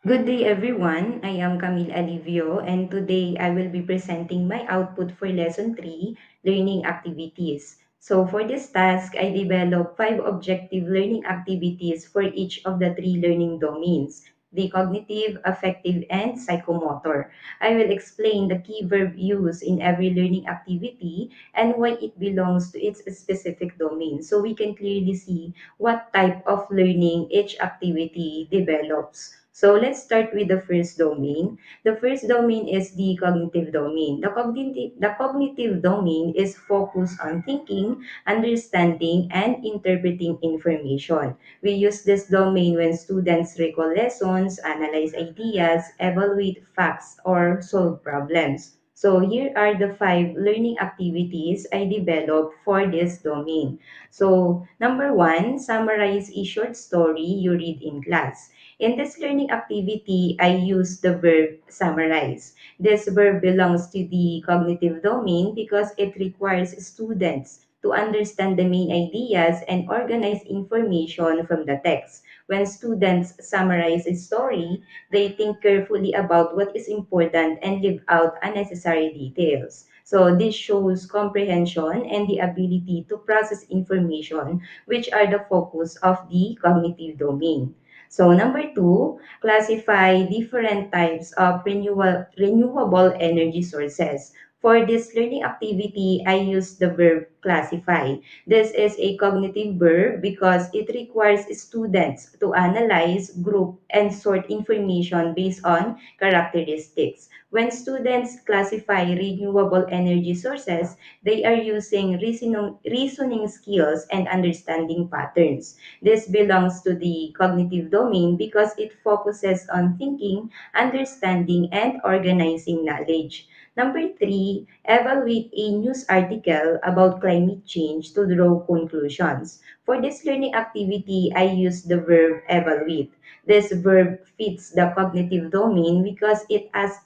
Good day, everyone. I am Camille Alivio, and today I will be presenting my output for Lesson 3, Learning Activities. So for this task, I developed 5 objective learning activities for each of the 3 learning domains, the cognitive, affective, and psychomotor. I will explain the key verb used in every learning activity and why it belongs to its specific domain, so we can clearly see what type of learning each activity develops. So let's start with the first domain. The first domain is the cognitive domain. The cognitive domain is focused on thinking, understanding, and interpreting information. We use this domain when students recall lessons, analyze ideas, evaluate facts, or solve problems. So here are the 5 learning activities I developed for this domain. So number 1, summarize a short story you read in class. In this learning activity, I use the verb summarize. This verb belongs to the cognitive domain because it requires students to understand the main ideas and organize information from the text. When students summarize a story, they think carefully about what is important and leave out unnecessary details. So this shows comprehension and the ability to process information, which are the focus of the cognitive domain. So number 2, classify different types of renewable energy sources. For this learning activity, I use the verb classify. This is a cognitive verb because it requires students to analyze, group, and sort information based on characteristics. When students classify renewable energy sources, they are using reasoning skills and understanding patterns. This belongs to the cognitive domain because it focuses on thinking, understanding, and organizing knowledge. Number 3, evaluate a news article about climate change to draw conclusions. For this learning activity, I use the verb evaluate. This verb fits the cognitive domain because it asks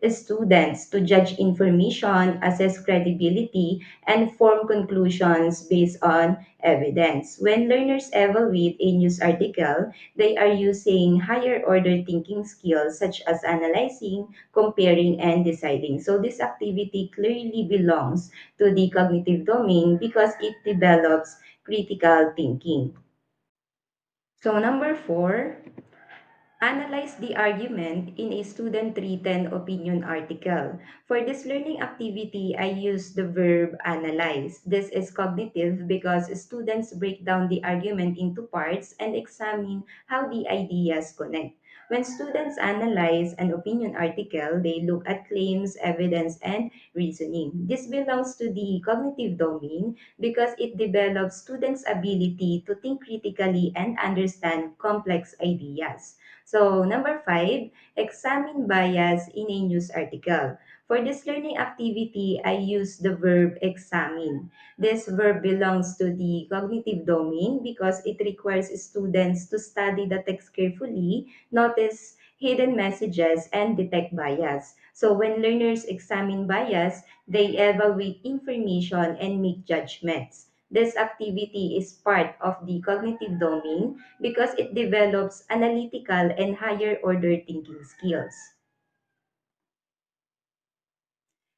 students to judge information, assess credibility, and form conclusions based on evidence. When learners evaluate a news article, they are using higher order thinking skills such as analyzing, comparing, and deciding. So this activity clearly belongs to the cognitive domain because it develops critical thinking. So number 4, analyze the argument in a student-written opinion article. For this learning activity, I use the verb analyze. This is cognitive because students break down the argument into parts and examine how the ideas connect. When students analyze an opinion article, they look at claims, evidence, and reasoning. This belongs to the cognitive domain because it develops students' ability to think critically and understand complex ideas. So, number 5, examine bias in a news article. For this learning activity, I use the verb examine. This verb belongs to the cognitive domain because it requires students to study the text carefully, notice hidden messages, and detect bias. So, when learners examine bias, they evaluate information and make judgments. This activity is part of the cognitive domain because it develops analytical and higher order thinking skills.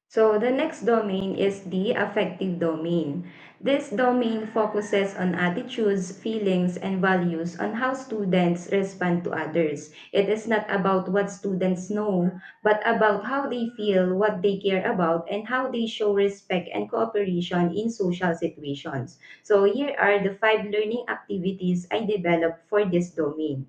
So the next domain is the affective domain. This domain focuses on attitudes, feelings, and values on how students respond to others. It is not about what students know, but about how they feel, what they care about, and how they show respect and cooperation in social situations. So here are the 5 learning activities I developed for this domain.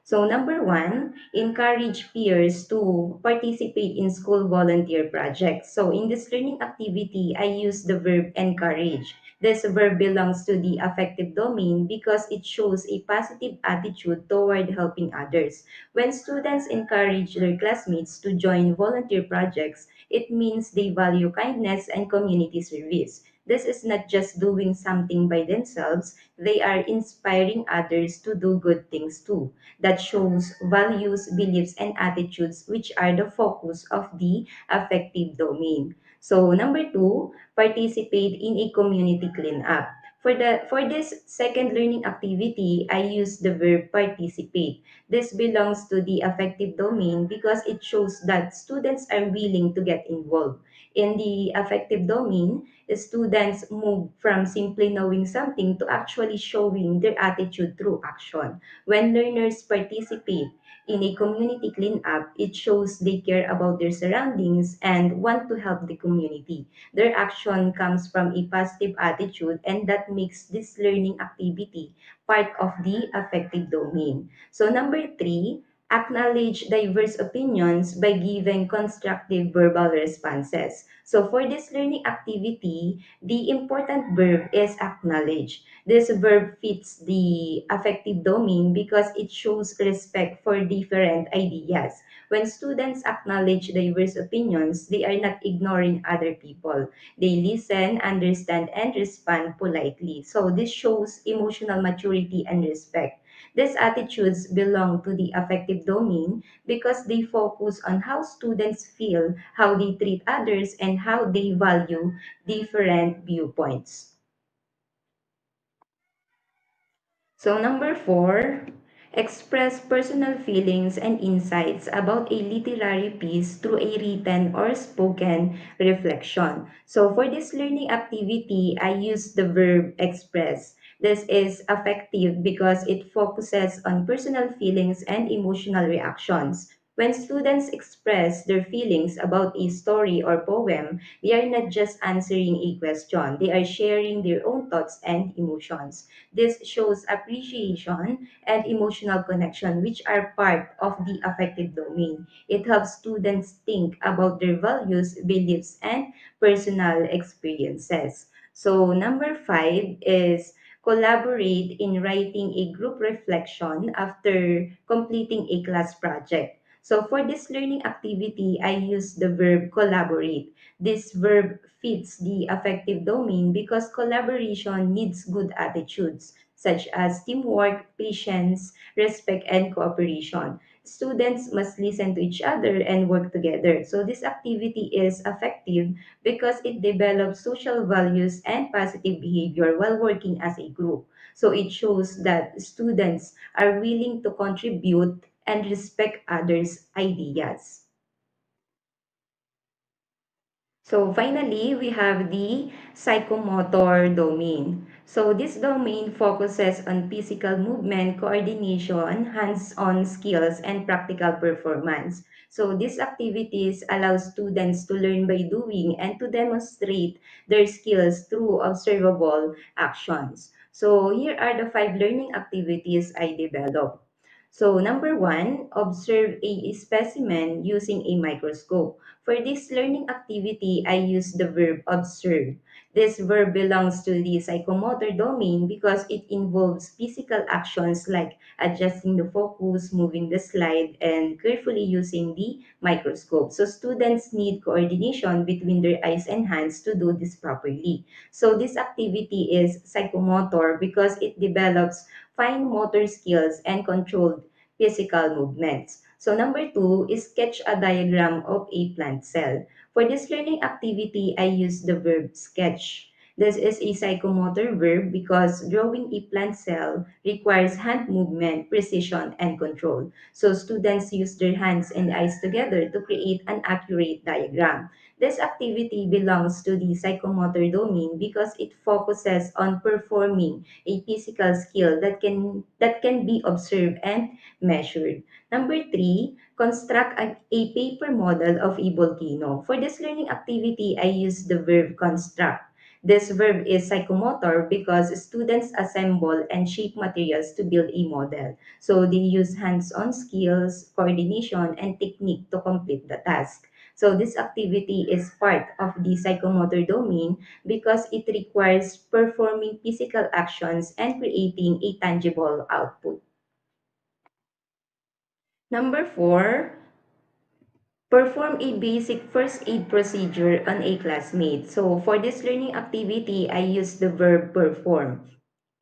So number 1, encourage peers to participate in school volunteer projects. So in this learning activity, I use the verb encourage. This verb belongs to the affective domain because it shows a positive attitude toward helping others. When students encourage their classmates to join volunteer projects, it means they value kindness and community service. This is not just doing something by themselves, they are inspiring others to do good things too. That shows values, beliefs, and attitudes, which are the focus of the affective domain. So, number 2, participate in a community cleanup. For this second learning activity, I use the verb participate. This belongs to the affective domain because it shows that students are willing to get involved. In the affective domain, students move from simply knowing something to actually showing their attitude through action. When learners participate in a community cleanup, it shows they care about their surroundings and want to help the community. Their action comes from a positive attitude, and that makes this learning activity part of the affective domain. So, number three, acknowledge diverse opinions by giving constructive verbal responses. So, for this learning activity, the important verb is acknowledge. This verb fits the affective domain because it shows respect for different ideas. When students acknowledge diverse opinions, they are not ignoring other people. They listen, understand, and respond politely. So this shows emotional maturity and respect. These attitudes belong to the affective domain because they focus on how students feel, how they treat others, and how they value different viewpoints. So, number four, express personal feelings and insights about a literary piece through a written or spoken reflection. So, for this learning activity, I use the verb express. This is effective because it focuses on personal feelings and emotional reactions. When students express their feelings about a story or poem, they are not just answering a question, they are sharing their own thoughts and emotions. This shows appreciation and emotional connection, which are part of the affective domain. It helps students think about their values, beliefs, and personal experiences. So, number five is collaborate in writing a group reflection after completing a class project. So, for this learning activity, I use the verb collaborate. This verb fits the affective domain because collaboration needs good attitudes such as teamwork, patience, respect, and cooperation. Students must listen to each other and work together. So this activity is effective because it develops social values and positive behavior while working as a group. So it shows that students are willing to contribute and respect others' ideas. So finally, we have the psychomotor domain. So this domain focuses on physical movement, coordination, hands-on skills, and practical performance. So these activities allow students to learn by doing and to demonstrate their skills through observable actions. So here are the five learning activities I developed. So number one, observe a specimen using a microscope. For this learning activity, I use the verb observe. This verb belongs to the psychomotor domain because it involves physical actions like adjusting the focus, moving the slide, and carefully using the microscope. So students need coordination between their eyes and hands to do this properly. So this activity is psychomotor because it develops fine motor skills and controlled physical movements. So number two is sketch a diagram of a plant cell. For this learning activity, I use the verb sketch. This is a psychomotor verb because drawing a plant cell requires hand movement, precision, and control. So students use their hands and eyes together to create an accurate diagram. This activity belongs to the psychomotor domain because it focuses on performing a physical skill that can be observed and measured. Number three, construct a paper model of a volcano. For this learning activity, I use the verb construct. This verb is psychomotor because students assemble and shape materials to build a model. So they use hands-on skills, coordination, and technique to complete the task. So this activity is part of the psychomotor domain because it requires performing physical actions and creating a tangible output. Number four, perform a basic first aid procedure on a classmate. So for this learning activity, I use the verb perform.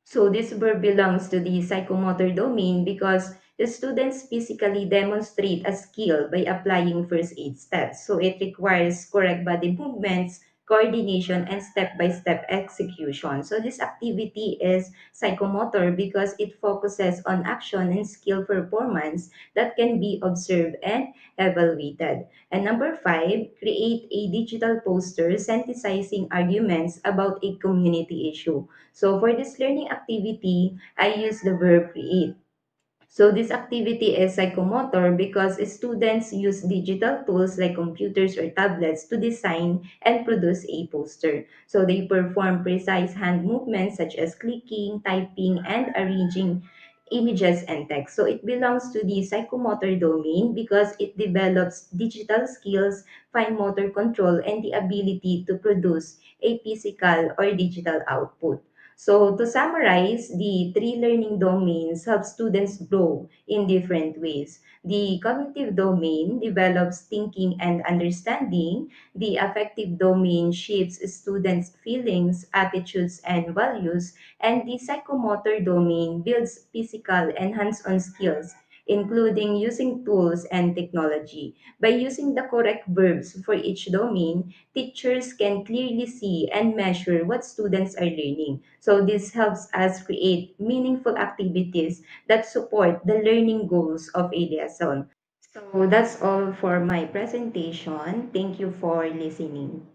So this verb belongs to the psychomotor domain because the students physically demonstrate a skill by applying first aid steps. So it requires correct body movements, coordination, and step-by-step execution. So this activity is psychomotor because it focuses on action and skill performance that can be observed and evaluated. And number five, create a digital poster synthesizing arguments about a community issue. So for this learning activity, I use the verb create. So this activity is psychomotor because students use digital tools like computers or tablets to design and produce a poster. So they perform precise hand movements such as clicking, typing, and arranging images and text. So it belongs to the psychomotor domain because it develops digital skills, fine motor control, and the ability to produce a physical or digital output. So to summarize, the three learning domains help students grow in different ways. The cognitive domain develops thinking and understanding. The affective domain shapes students' feelings, attitudes, and values. And the psychomotor domain builds physical and hands-on skills, including using tools and technology. By using the correct verbs for each domain, teachers can clearly see and measure what students are learning. So this helps us create meaningful activities that support the learning goals of a lesson. So that's all for my presentation. Thank you for listening.